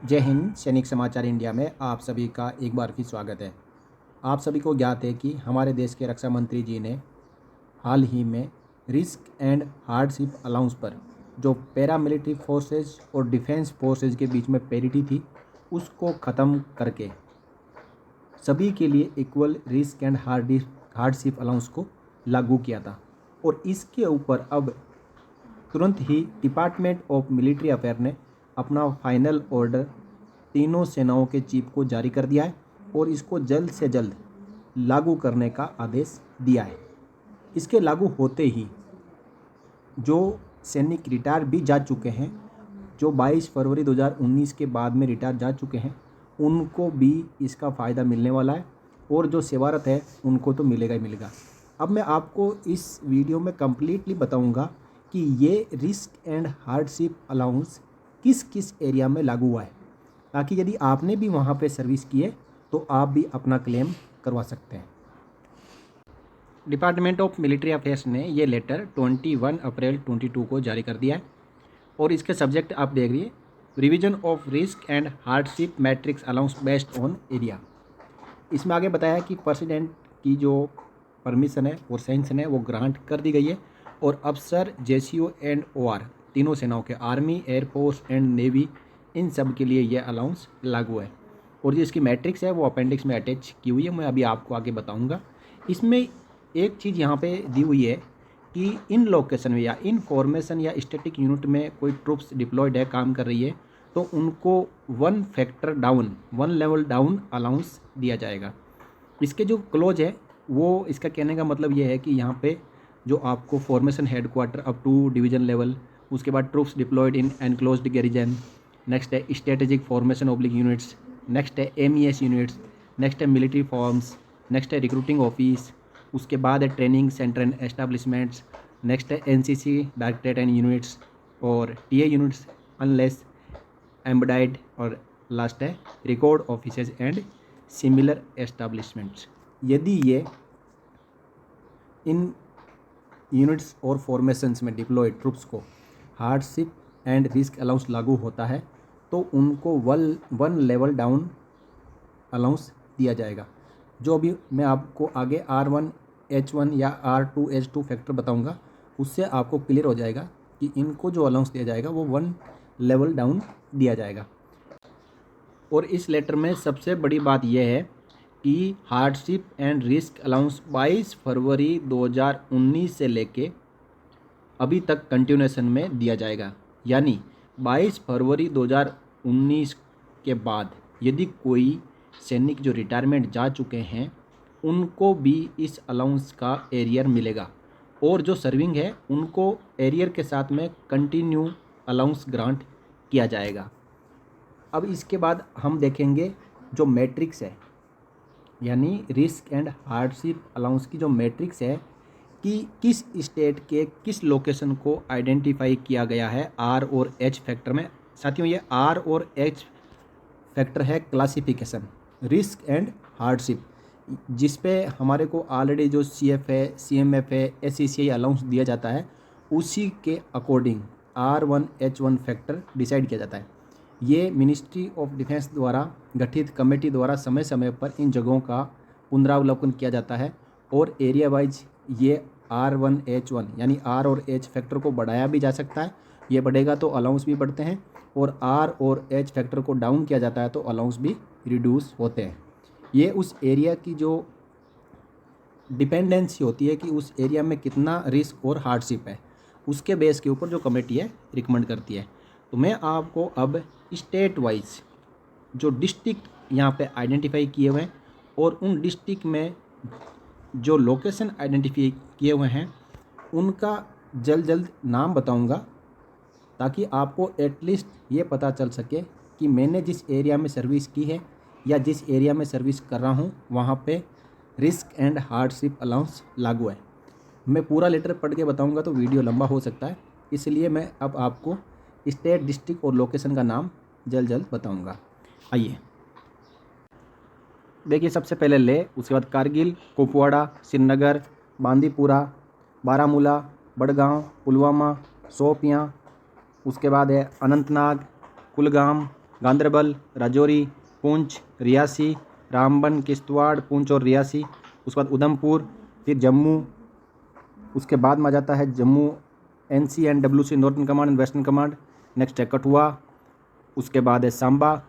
जय हिंद। सैनिक समाचार इंडिया में आप सभी का एक बार फिर स्वागत है। आप सभी को ज्ञात है कि हमारे देश के रक्षा मंत्री जी ने हाल ही में रिस्क एंड हार्डशिप अलाउंस पर जो पैरामिलिट्री फोर्सेज और डिफेंस फोर्सेज के बीच में पैरिटी थी उसको ख़त्म करके सभी के लिए equal risk and hardship allowance को लागू किया था। और इसके ऊपर अब तुरंत ही डिपार्टमेंट ऑफ मिलिट्री अफेयर ने अपना फाइनल ऑर्डर तीनों सेनाओं के चीफ को जारी कर दिया है और इसको जल्द से जल्द लागू करने का आदेश दिया है। इसके लागू होते ही जो सैनिक रिटायर भी जा चुके हैं, जो 22 फरवरी 2019 के बाद में रिटायर जा चुके हैं, उनको भी इसका फ़ायदा मिलने वाला है और जो सेवारत है उनको तो मिलेगा ही मिलेगा। अब मैं आपको इस वीडियो में कम्प्लीटली बताऊंगा कि ये रिस्क एंड हार्डशिप अलाउंस किस किस एरिया में लागू हुआ है, ताकि यदि आपने भी वहाँ पे सर्विस की है तो आप भी अपना क्लेम करवा सकते हैं। डिपार्टमेंट ऑफ मिलिट्री अफेयर्स ने ये लेटर 21 अप्रैल 22 को जारी कर दिया है और इसके सब्जेक्ट आप देख रही है, revision of risk and hardship matrix allowance based on area. इसमें आगे बताया है कि प्रेसिडेंट की जो परमिशन है और सैंक्शन है वो ग्रांट कर दी गई है और अफसर JCO एंड OR तीनों सेनाओं के आर्मी, एयरफोर्स एंड नेवी, इन सब के लिए ये अलाउंस लागू है। और जो इसकी मैट्रिक्स है वो अपेंडिक्स में अटैच की हुई है, मैं अभी आपको आगे बताऊंगा। इसमें एक चीज़ यहाँ पे दी हुई है कि इन लोकेशन में या इन फॉर्मेशन या स्टैटिक यूनिट में कोई ट्रूप्स डिप्लॉयड है, काम कर रही है, तो उनको 1 factor down, 1 level down allowance दिया जाएगा। इसके जो क्लोज है वो, इसका कहने का मतलब ये है कि यहाँ पे जो आपको formation headquarter up to division level, उसके बाद troops deployed in enclosed garrison, next है strategic formation oblique units, next है MES यूनिट्स, नेक्स्ट है मिलिट्री फॉर्म्स, नेक्स्ट है रिक्रूटिंग ऑफिस, उसके बाद है training centre and establishments, next है NCC डायरेक्टरेट एंड यूनिट्स और TA यूनिट्स अनलेस एम्बेडेड, और लास्ट है record offices and similar establishments. यदि ये इन यूनिट्स और फॉर्मेशंस में डिप्लॉयड ट्रूप्स को हार्डशिप एंड रिस्क अलाउंस लागू होता है तो उनको 1 लेवल डाउन अलाउंस दिया जाएगा। जो अभी मैं आपको आगे R1H1 या R2H2 फैक्टर बताऊंगा, उससे आपको क्लियर हो जाएगा कि इनको जो अलाउंस दिया जाएगा वो 1 लेवल डाउन दिया जाएगा। और इस लेटर में सबसे बड़ी बात यह है कि हार्डशिप एंड रिस्क अलाउंस 22 फरवरी 2019 से लेके अभी तक कंटिन्यूएशन में दिया जाएगा। यानी 22 फरवरी 2019 के बाद यदि कोई सैनिक जो रिटायरमेंट जा चुके हैं उनको भी इस अलाउंस का एरियर मिलेगा और जो सर्विंग है उनको एरियर के साथ में कंटिन्यू अलाउंस ग्रांट किया जाएगा। अब इसके बाद हम देखेंगे जो मैट्रिक्स है, यानी रिस्क एंड हार्डशिप अलाउंस की जो मैट्रिक्स है कि किस स्टेट के किस लोकेशन को आइडेंटिफाई किया गया है R और H फैक्टर में। साथियों, ये R और H फैक्टर है क्लासिफिकेशन रिस्क एंड हार्डशिप, जिस पे हमारे को ऑलरेडी जो CF है, CMF है, SCCI अलाउंस दिया जाता है, उसी के अकॉर्डिंग R1H1 फैक्टर डिसाइड किया जाता है। ये मिनिस्ट्री ऑफ डिफेंस द्वारा गठित कमेटी द्वारा समय समय पर इन जगहों का पुनरावलोकन किया जाता है और एरिया वाइज ये R1H1 यानी R और H फैक्टर को बढ़ाया भी जा सकता है। ये बढ़ेगा तो अलाउंस भी बढ़ते हैं और R और H फैक्टर को डाउन किया जाता है तो अलाउंस भी रिड्यूस होते हैं। ये उस एरिया की जो डिपेंडेंसी होती है कि उस एरिया में कितना रिस्क और हार्डशिप है, उसके बेस के ऊपर जो कमेटी है रिकमेंड करती है। तो मैं आपको अब स्टेट वाइज जो डिस्ट्रिक्ट यहाँ पे आइडेंटिफाई किए हुए हैं और उन डिस्ट्रिक्ट में जो लोकेशन आइडेंटिफाई किए हुए हैं उनका जल्द नाम बताऊंगा, ताकि आपको एटलीस्ट ये पता चल सके कि मैंने जिस एरिया में सर्विस की है या जिस एरिया में सर्विस कर रहा हूँ वहाँ पे रिस्क एंड हार्डशिप अलाउंस लागू है। मैं पूरा लेटर पढ़ के बताऊंगा तो वीडियो लंबा हो सकता है, इसलिए मैं अब आपको स्टेट, डिस्ट्रिक्ट और लोकेशन का नाम जल्द बताऊंगा। आइए देखिए, सबसे पहले ले, उसके बाद कारगिल, कुपवाड़ा, श्रीनगर, बांदीपुरा, बारामूला, बड़गांव, पुलवामा, शोपियां, उसके बाद है अनंतनाग, कुलगाम, गांदरबल, राजौरी, पुंछ, रियासी, रामबन, किश्तवाड़, पुंछ और रियासी। उसके बाद उधमपुर, फिर जम्मू। उसके बाद में आ जाता है Jammu NCNWC, northern command and western command. Next है कठुआ, उसके बाद है सांबा,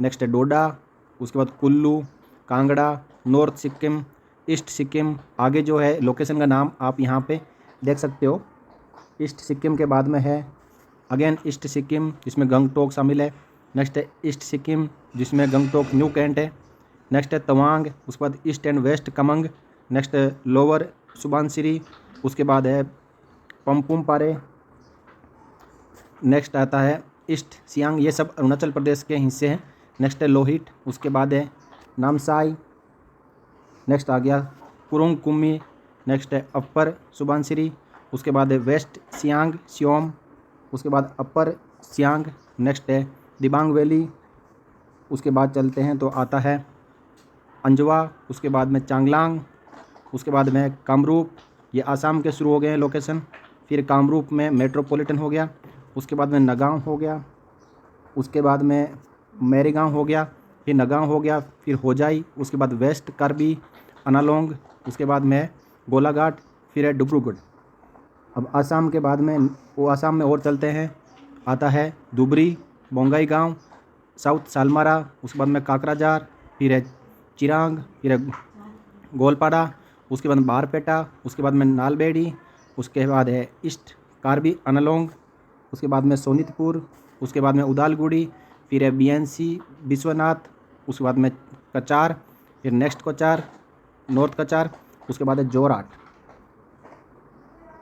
नेक्स्ट है डोडा, उसके बाद कुल्लू, कांगड़ा, नॉर्थ सिक्किम, ईस्ट सिक्किम। आगे जो है लोकेशन का नाम आप यहाँ पे देख सकते हो। ईस्ट सिक्किम के बाद में है अगेन ईस्ट सिक्किम, जिसमें गंगटोक शामिल है। नेक्स्ट है ईस्ट सिक्किम, जिसमें गंगटोक न्यू कैंट है। नेक्स्ट है तवांग, उसके बाद ईस्ट एंड वेस्ट कमंग। नेक्स्ट है लोअर सुबानसिरी, उसके बाद है पम्पुम पारे। नेक्स्ट आता है ईस्ट सियांग, ये सब अरुणाचल प्रदेश के हिस्से हैं। नेक्स्ट है लोहित, उसके बाद है नामसाई। नेक्स्ट आ गया कुरुंग कुमी। नेक्स्ट है अपर सुबानसिरी, उसके बाद है वेस्ट सियांग सियोम, उसके बाद अपर सियांग। नेक्स्ट है दिबांग वैली। उसके बाद चलते हैं तो आता है अंजवा, उसके बाद में चांगलांग, उसके बाद में कामरूप। ये आसाम के शुरू हो गए हैं लोकेशन। फिर कामरूप में मेट्रोपॉलिटन हो गया, उसके बाद में नगांव हो गया, उसके बाद में मैरीगांव हो गया, फिर नगांव हो गया, फिर होजाई, उसके बाद वेस्ट कार्बी अनालोंग, उसके बाद में गोलाघाट, फिर है डिब्रूगढ़। अब आसाम के बाद में आसाम में और चलते हैं। आता है धुबरी, बोंगाई गांव, साउथ सालमारा, उसके बाद में काकराजार, फिर है चिरांग, फिर है गोलपाड़ा, उसके बाद में बारपेटा, उसके बाद में नालबेड़ी, उसके बाद है ईस्ट कार्बी अनालोंग, उसके बाद में सोनितपुर, उसके बाद में उदालगुड़ी, फिर है BNC विश्वनाथ, उसके बाद में कचार, फिर नेक्स्ट कचार नॉर्थ कचार, उसके बाद है जोरहाट।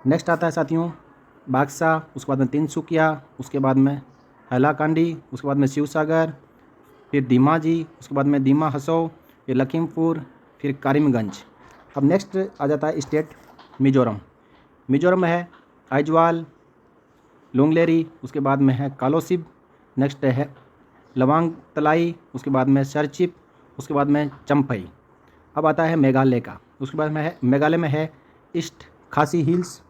नेक्स्ट आता है साथियों बाक्सा, उसके बाद में तिनसुकिया, उसके बाद में हैलाकांडी, उसके बाद में शिवसागर, फिर धीमाजी, उसके बाद में धीमा हसो, फिर लखीमपुर, फिर करीमगंज। अब नेक्स्ट आ जाता है स्टेट मिजोरम। मिजोरम में है आइजवाल, लुंगलेरी, उसके बाद में है कालोसिब। नेक्स्ट है लवांग तलाई, उसके बाद में सरचिप, उसके बाद में चंपई। अब आता है मेघालय का। उसके बाद में है मेघालय में है ईस्ट खासी हिल्स,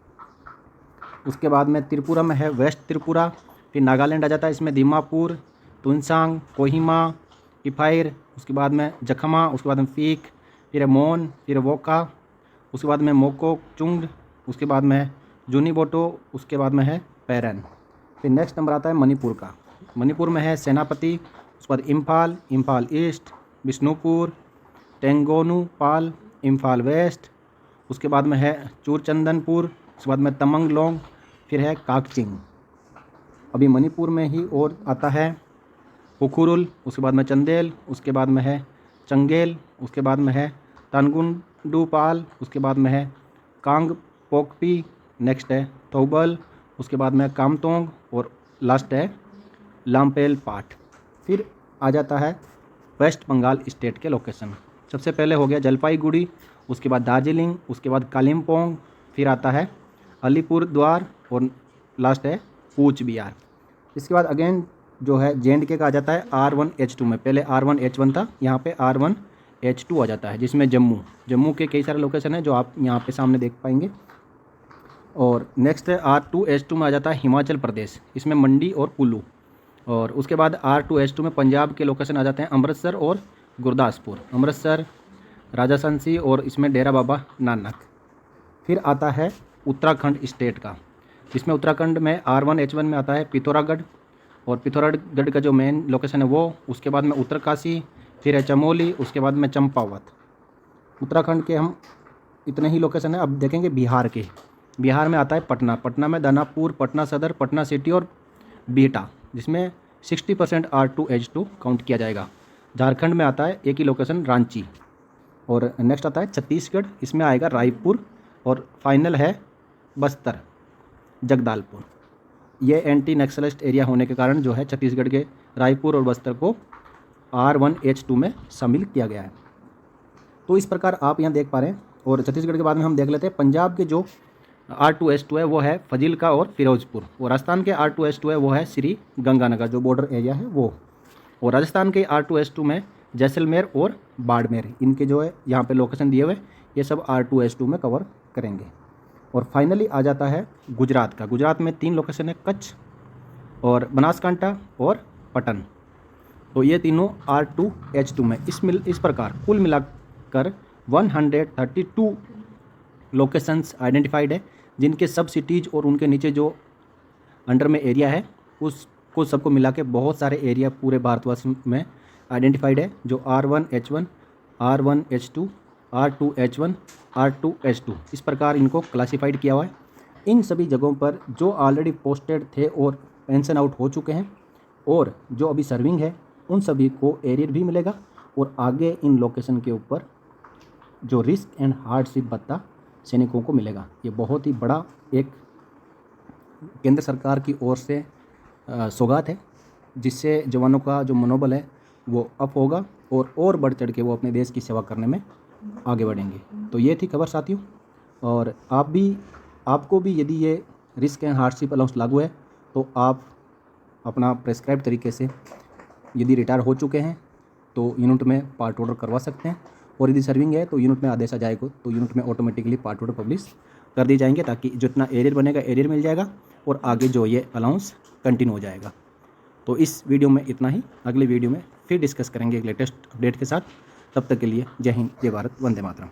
उसके बाद में त्रिपुरा में है वेस्ट त्रिपुरा। फिर नागालैंड आ जाता है, इसमें दीमापुर, तुनसांग, कोहिमा, इफाइर, उसके बाद में जखमा, उसके बाद में पीक, फिर है मोन, फिर वोका, उसके बाद में मोकोक चुंग, उसके बाद में है जूनीबोटो, उसके बाद में है पैरन। फिर नेक्स्ट नंबर आता है मणिपुर का। मणिपुर में है सेनापति, उसके बाद इम्फाल, इम्फाल ईस्ट, बिष्णुपुर, टेंगोनू पाल, इम्फाल वेस्ट, उसके बाद में है चूरचंदनपुर, उसके बाद में तमंगलोंग, फिर है काकचिंग। अभी मणिपुर में ही और आता है उखुरुल, उसके बाद में चंदेल, उसके बाद में है चंगेल, उसके बाद में है तनगुंडूपाल, उसके बाद में है कांग पोकपी, नेक्स्ट है थोबल, उसके बाद में कामतोंग और लास्ट है लामपेल पाट। फिर आ जाता है वेस्ट बंगाल स्टेट के लोकेशन। सबसे पहले हो गया जलपाईगुड़ी, उसके बाद दार्जिलिंग, उसके बाद कालिम्पोंग, फिर आता है अलीपुर द्वार और लास्ट है कूच बिहार। इसके बाद अगेन जो है JNK का आ जाता है R1H2 में। पहले R1H1 था, यहाँ पे R1H2 आ जाता है, जिसमें जम्मू के कई सारे लोकेशन हैं जो आप यहाँ पे सामने देख पाएंगे। और नेक्स्ट है R2H2 में आ जाता है हिमाचल प्रदेश, इसमें मंडी और कुल्लू। और उसके बाद R2H2 में पंजाब के लोकेशन आ जाते हैं अमृतसर और गुरदासपुर, अमृतसर, राजस्थान और इसमें डेरा बाबा नानक। फिर आता है उत्तराखंड स्टेट का, जिसमें उत्तराखंड में R1H1 में आता है पिथौरागढ़, और पिथौरागढ़ का जो मेन लोकेशन है वो, उसके बाद में उत्तरकाशी, फिर है चमोली, उसके बाद में चंपावत। उत्तराखंड के हम इतने ही लोकेशन है। अब देखेंगे बिहार के। बिहार में आता है पटना, पटना में दानापुर, पटना सदर, पटना सिटी और बिहटा, जिसमें 60% R2H2 काउंट किया जाएगा। झारखंड में आता है एक ही लोकेशन रांची। और नेक्स्ट आता है छत्तीसगढ़, इसमें आएगा रायपुर, और फाइनल है बस्तर जगदालपुर। ये एंटी नक्सलिस्ट एरिया होने के कारण जो है छत्तीसगढ़ के रायपुर और बस्तर को R1H2 में शामिल किया गया है। तो इस प्रकार आप यहाँ देख पा रहे हैं। और छत्तीसगढ़ के बाद में हम देख लेते हैं पंजाब के जो R2H2 है वो है फजीलका और फिरोजपुर, और राजस्थान के R2H2 है वो है श्री गंगानगर जो बॉर्डर एरिया है वो। और राजस्थान के R2H2 में जैसलमेर और बाड़मेर, इनके जो है यहाँ पे लोकेशन दिए हुए, ये सब R2H2 में कवर करेंगे। और फाइनली आ जाता है गुजरात का। गुजरात में 3 लोकेशन है, कच्छ और बनासकांठा और पटन। तो ये तीनों R2H2 में इस प्रकार कुल मिलाकर 132 लोकेशंस आइडेंटिफाइड है, जिनके सब सिटीज़ और उनके नीचे जो अंडर में एरिया है उसको सबको मिला के बहुत सारे एरिया पूरे भारतवर्ष में आइडेंटिफाइड है, जो R1H1, R1H2, R2H1, R2H2 इस प्रकार इनको क्लासिफाइड किया हुआ है। इन सभी जगहों पर जो ऑलरेडी पोस्टेड थे और पेंशन आउट हो चुके हैं और जो अभी सर्विंग है उन सभी को एरियर भी मिलेगा, और आगे इन लोकेशन के ऊपर जो रिस्क एंड हार्डशिप भत्ता सैनिकों को मिलेगा। ये बहुत ही बड़ा एक केंद्र सरकार की ओर से सौगात है, जिससे जवानों का जो मनोबल है वो अप होगा और बढ़ चढ़ के वो अपने देश की सेवा करने में आगे बढ़ेंगे। तो ये थी खबर साथियों, और आपको भी यदि ये रिस्क एंड हार्डशिप अलाउंस लागू है तो आप अपना प्रेस्क्राइब तरीके से यदि रिटायर हो चुके हैं तो यूनिट में पार्ट ऑर्डर करवा सकते हैं, और यदि सर्विंग है तो यूनिट में आदेश आ जाएगा तो यूनिट में ऑटोमेटिकली पार्ट ऑर्डर पब्लिश कर दिए जाएंगे, ताकि जितना एरियर बनेगा एरियर मिल जाएगा और आगे जो ये अलाउंस कंटिन्यू हो जाएगा। तो इस वीडियो में इतना ही, अगले वीडियो में फिर डिस्कस करेंगे एक लेटेस्ट अपडेट के साथ। तब तक के लिए जय हिंद, जय भारत, वंदे मातरम।